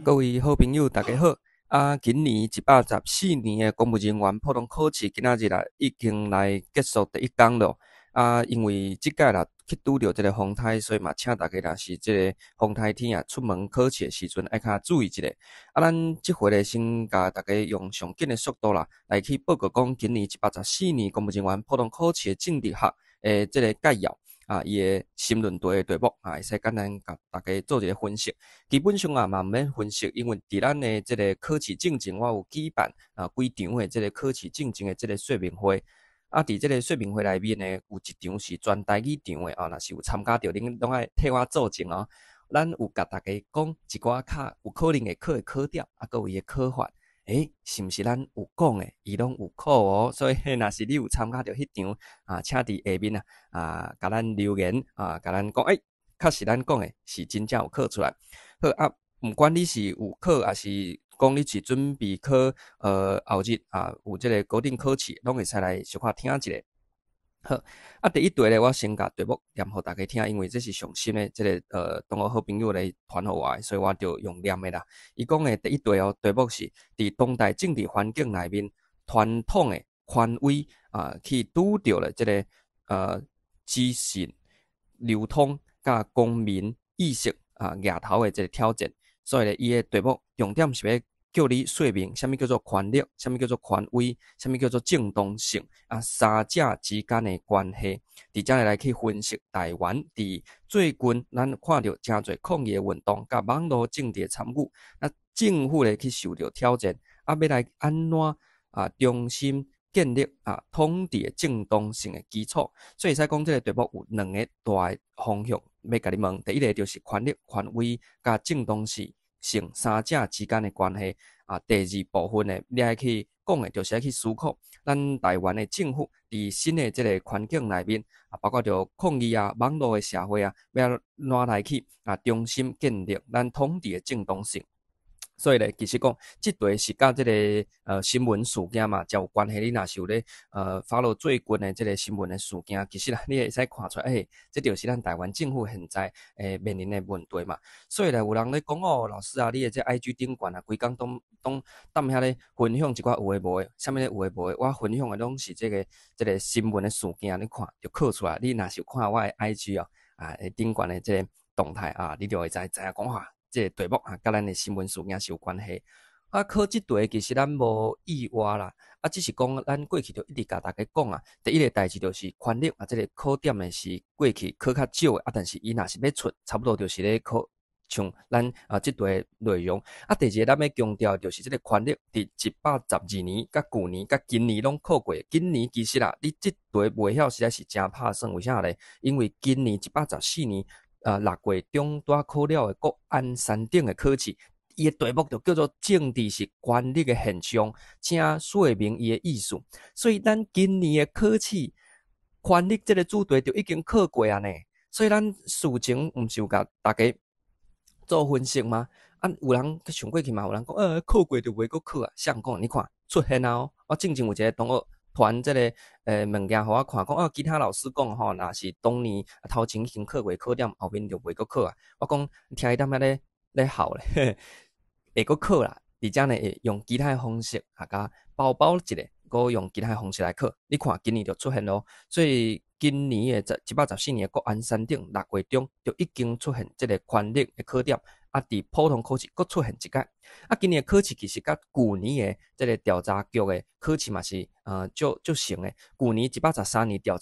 各位好朋友，大家好！今年114年的公务人员普通考试，今仔日已经来结束第一天了。因为即届去拄着这个风台，所以嘛，请大家若是这个风台天出门考试的时阵，爱较注意一下。咱即回先甲大家用上紧的速度来去报告讲，今年114年公务人员普通考试的政治学的这个概要。伊个新论题的题目会使简单甲大家做一个分析。基本上嘛毋免分析，因为伫咱的这个考试进程，我有举办几场的这个考试进程的这个说明会。伫这个说明会内面呢，有一场是专台语场的若是有参加到，恁拢爱替我作证哦。咱有甲大家讲一寡较有可能会考的考点，各有伊的考法。是毋是咱有讲的，伊拢有考哦？所以若是你有参加到迄场请伫下面甲咱留言甲咱讲，确实咱讲的是真正有考出来。好毋管你是有考，还是讲你是准备考后日有这个高等考试，拢会使来小可听一下。好，第一题咧，我先甲题目念互大家听，因为这是上新的这个同学好朋友来传互我的，所以我就用念的啦。伊讲的第一题题目是伫当代政治环境内面，传统的权威去拄着了这个资讯流通甲公民意识额头的这个挑战，所以咧，伊的题目重点是要叫你说明什么叫做权力，什么叫做权威，什么叫做正当性三者之间的关系。伫遮来去分析台湾伫最近咱看到真侪抗议的运动，甲网络政治的参与，政府咧去受到挑战，要来安怎重新建立统治的正当性的基础。所以使讲这个题目有两个大方向要甲你问。第一个就是权力、权威甲正当性三者之间的关系第二部分呢，你爱去讲的，就是爱去思考咱台湾的政府伫新的这个环境内面包括着抗议网络的社会要怎来去重新建立咱统治的正当性。所以咧，其实讲这题是甲这个新闻事件嘛，才有关系。你若是有咧follow最近的这个新闻的事件，其实你会使看出来，这就是咱台湾政府现在面临的问题嘛。所以咧，有人咧讲老师你的这 IG 顶管规工拢踮遐咧分享一寡有诶无诶，啥物咧有诶无诶，我分享的拢是这个新闻的事件，你看就考出来。你若是有看我的 IG 顶管的这个动态你就会知影讲这个题目甲咱的新闻事件是有关系。考这题其实咱无意外啦，只是讲咱过去就一直甲大家讲第一个代志就是权力这个考点的是过去考较少的但是伊若是要出，差不多就是咧考像咱这题内容。第二个咱要强调就是这个权力伫112年、甲旧年、甲今年拢考过。今年其实你这题袂晓实在是真拍算，为啥咧？因为今年114年。6月中拄考了的国安3等的考试，伊的题目就叫做政治是权力的现象，请说明伊的意思。所以咱今年的考试，权力这个主题就已经考过呢。所以咱事情毋是有甲大家做分析吗？有人上过去嘛？有人讲考过就袂阁考谁人讲？你看出现我正有一个同学。传这个物件互我看，讲其他老师讲若是当年头前已经考过考点，后面就袂阁考我讲听伊踮遐咧校咧，会阁考啦。而且呢，会用其他的方式甲包一个，搁用其他的方式来考。你看今年就出现咯，所以今年的114年的国安3等6月中就已经出现这个权力的考点。伫普通考试阁出现一届。今年的考试其实甲旧年的这个调查局的考试嘛是足像的。旧年113年调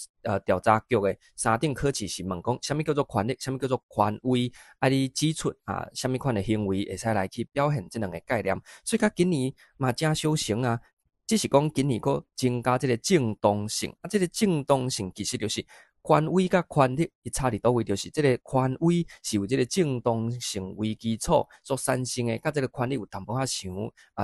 查局的3等考试是问讲什么叫做权力，什么叫做权威，你指出什么款的行为会使来去表现这两个概念。所以甲今年嘛真小成只是讲今年阁增加这个正当性这个正当性其实就是权威甲权力伊差伫倒位，就是这个权威是有这个正当性为基础所产生的，甲这个权力有淡薄仔像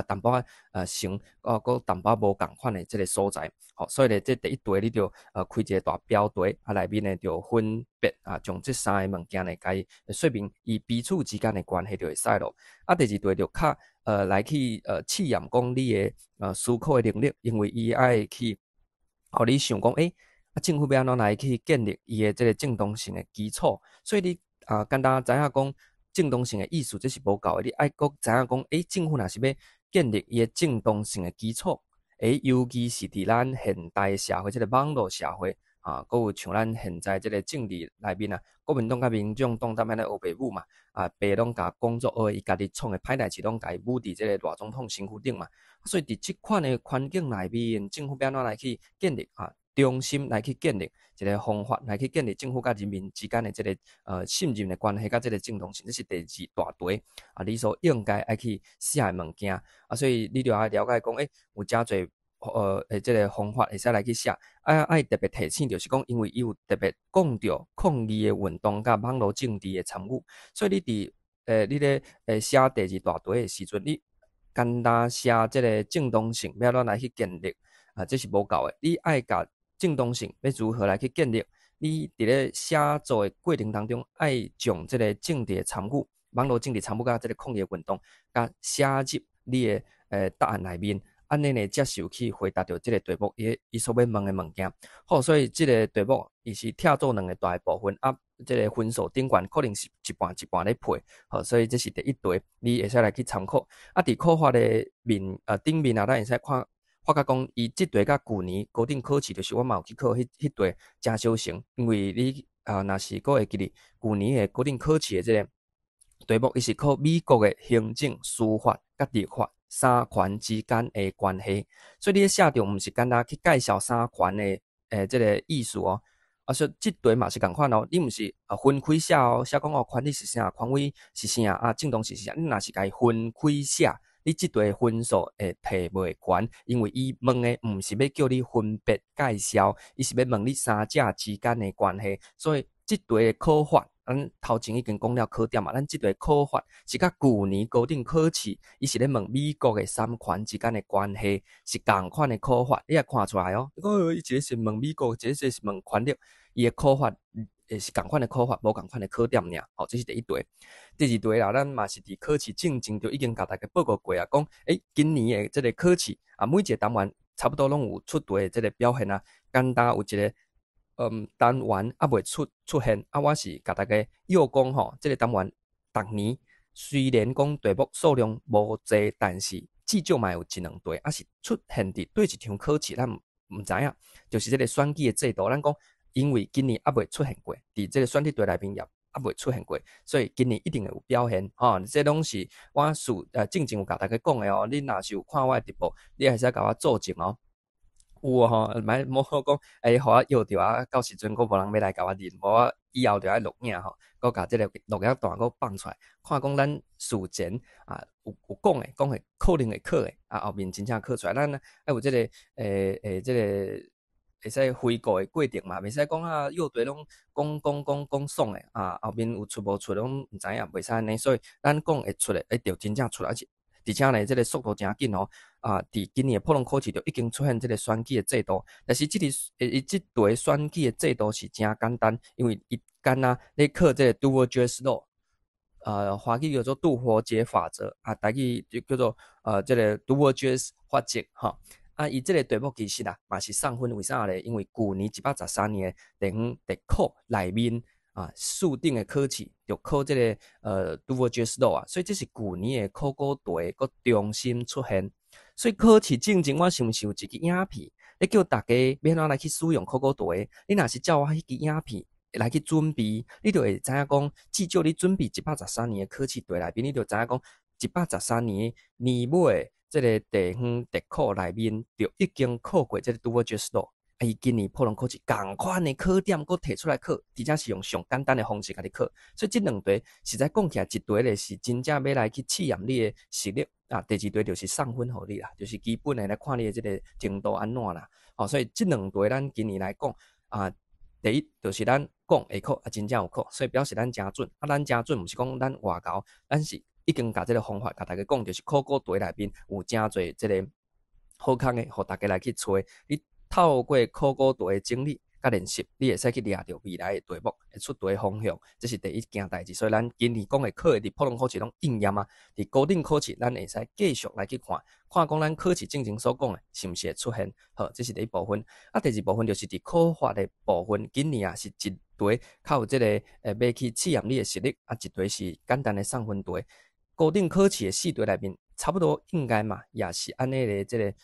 淡薄仔像搁淡薄无共款的这个所在。所以咧，这第一题你就开一个大标题内面呢就分别将这3个物件呢甲伊说明伊彼此之间的关系就会使咯。第二题就较来去试验讲你的思考的能力，因为伊爱去互你想讲政府要安怎来去建立伊的这个正当性的基础。所以你简单知影讲正当性的意思，这是无够的。你爱搁知影讲，政府若是要建立伊的正当性的基础，尤其是伫咱现代社会，这个网络社会啊，搁有像咱现在这个政治内面啊，国民党甲民众党踮安尼学爸母嘛，啊，爸拢甲工作学伊家己创的歹代志，拢甲伊舞伫这个大总统身躯顶嘛。所以伫即款的环境内面，政府要安怎来去建立啊？中心来去建立一个方法，来去建立政府甲人民之间的这个信任的关系，甲这个正当性，这是第二大堆啊，你所应该爱去写的物件啊，所以你就要了解讲，有真侪这个方法会使来去写，爱特别提醒，就是讲，因为伊有特别讲到抗议的运动甲网络政治的参与，所以你伫你咧写第二大堆的时阵，你简单写这个正当性，要怎来去建立啊，这是无够的，你爱甲正当性要如何来去建立？你伫咧写作的过程当中，爱将这个政治的参与、网络政治参与甲这个抗议运动，甲写入你的答案内面，安尼呢接受去回答到这个题目伊所要问的物件。好，所以这个题目伊是拆做两个大部分啊，这个分数顶悬可能是一半一半咧配。好，所以这是第一题，你会使来去参考。啊，伫考法的顶面啊，咱会使看。发觉讲，伊即题甲旧年高等考试，就是我嘛有去考迄题真小成，因为你若是阁会记得旧年的高等考试的这个题目，伊是考美国的行政、司法甲立法三权之间的关系，所以你写着毋是简单去介绍三权的这个意思哦，所以即题嘛是共款哦，你毋是分开写哦，写讲权利是啥，权威是啥正当是啥，你若是甲伊分开写。你即题分数会摕袂悬，因为伊问的毋是要叫你分别介绍，伊是要问你三者之间的关系。所以即题的考法，咱头前已经讲了考点嘛，咱即题考法是甲旧年高等考试，伊是咧问美国的三权之间的关系，是共款的考法，你也看出来哦。伊一个是问美国，一个是问权力，伊的考法。是共款的考法，无共款的考点尔。好，这是第一题。第二题啦，咱嘛是伫考试进前就已经甲大家报告过啊，讲今年的这个考试啊，每一个单元差不多拢有出题的这个表现啊，简单有一个单元啊未出现啊，我是甲大家要讲吼，这个单元逐年虽然讲题目数量无济，但是至少嘛有一两题啊是出现伫对一场考试，咱毋知影，就是这个选举的制度，咱讲。因为今年还未出现过，伫这个选题题内面也还未出现过，所以今年一定会有表现。这拢是我正有甲大家讲的哦。你若是有看我的直播，你还是要甲我作证哦。有哦，莫好讲，互我摇着啊，到时阵佫无人要来甲我认，无我以后就爱录影吼，佫甲这个录影段佫放出来，看讲咱事前有讲的，可能会考的后面真正考出来，咱爱有这个这个。会使回顾的过程嘛，袂使讲药题拢讲爽的后面有出无出拢毋知影，袂使安尼，所以咱讲会出的，着真正出来，而且呢，这个速度真紧哦伫今年的普通考试就已经出现这个选举的制度，但是即题选举的制度是真简单，因为伊干咧考这个 Duverger's Law，华语叫做杜佛杰法则台语就叫做这个 Duverger's 法则哈。伊这个题目其实嘛是送分，为啥咧？因为旧年113年地方特考内面四顶的考试就考这个Duverger's Law所以这是旧年的考古题佫重新出现。所以考试进前，我是毋是有一支影片，咧叫大家要怎来去使用考古题？你若是照我迄支影片来去准备，你就会知影讲，至少你准备113年的考试题内面，你就知影讲113年年尾。这个地方特考内面就已经考过这个 Duverger's Law，伊今年普通考试共款的考点，佫摕出来考，而且是用上简单的方式甲你考，所以这两题实在讲起来，一题咧是真正要来去试验你的实力第二题就是送分互你啦，就是基本的来看你的这个程度安怎啦。所以这两题咱今年来讲第一就是咱讲会考真正有考，所以表示咱真准咱真准，毋是讲咱外交，咱是。已经甲这个方法甲大家讲，就是考古题内面有真侪这个好康的，互大家来去找。你透过考古题的整理甲练习，你会使去抓到未来的题目会出题的方向，这是第一件代志。所以咱今年讲的考的，伫普通考试拢应验伫高等考试，咱会使继续来去看讲咱考试正前所讲的，是毋是会出现？好，这是第一部分。第二部分就是伫考法的部分，今年是题较有即、个要去试验你的实力，啊一题是简单的送分题。固定考试的4题内面，差不多应该嘛，也是安尼个即个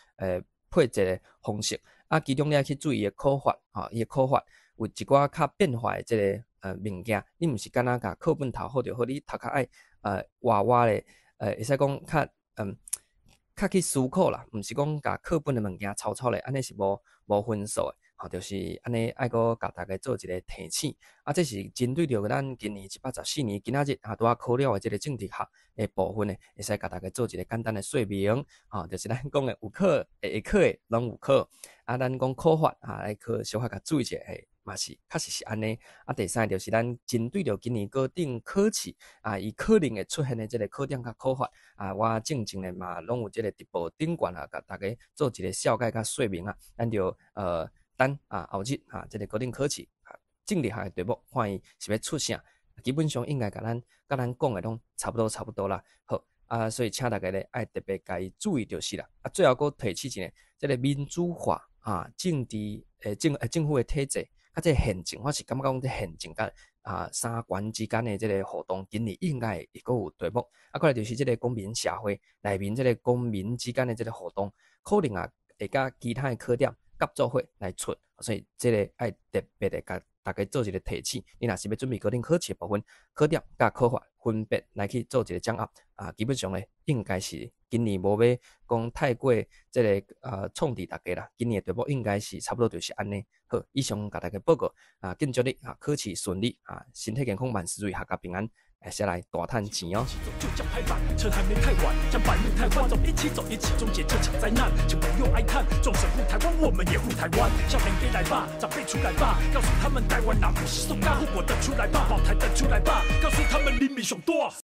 配置的方式。啊，其中你要去注意伊的考法，伊的考法有一寡较变化的即个物件，你毋是干那甲课本读好就好，你读较爱活活咧，会使讲较去思考啦，毋是讲甲课本的物件抄咧，安尼是无分数的。就是安尼，爱阁甲大家做一个提醒。啊，这是针对着咱今年114年今仔日拄仔考了的即个政治学的部分呢，会使甲大家做一个简单的说明。就是咱讲的有考会考的拢有考。啊，咱讲考法来考小可甲注意一下，嘛是确实是安尼。啊，第三就是咱针对着今年高等考试伊可能会出现的即个考点甲考法我正经的嘛拢有即个直播顶悬甲大家做一个小解甲说明咱就等后日即个高等考试政治学的题目，看伊是要出啥，基本上应该甲咱讲的拢差不多啦。好所以请大家咧爱特别甲伊注意就是啦。最后阁提起一个，即个民主化政治政府的体制，即个宪政，我是感觉讲即宪政甲三权之间的即个互动，今年应该会阁有题目。过来就是即个公民社会内面即个公民之间的即个互动，可能会甲其他的考点合作伙来出，所以即个爱特别的甲大家做一个提醒。你若是要准备高等考试的部分，考点甲考法分别来去做一个掌握基本上咧应该是今年无要讲太过即个创治大家啦。今年的题目应该是差不多就是安尼。好，以上甲大家报告敬祝你考试顺利身体健康，万事如意，阖家平安。下来大赚钱哦！就叫拍板，趁还没太晚，将版面太晚，一起走，一起终结这场灾难。小朋友爱看，众神护台湾，我们也护台湾。少年给来吧，长辈出来吧，告诉他们台湾哪不是送干，护国的出来吧，保台的出来吧，告诉他们黎明上多。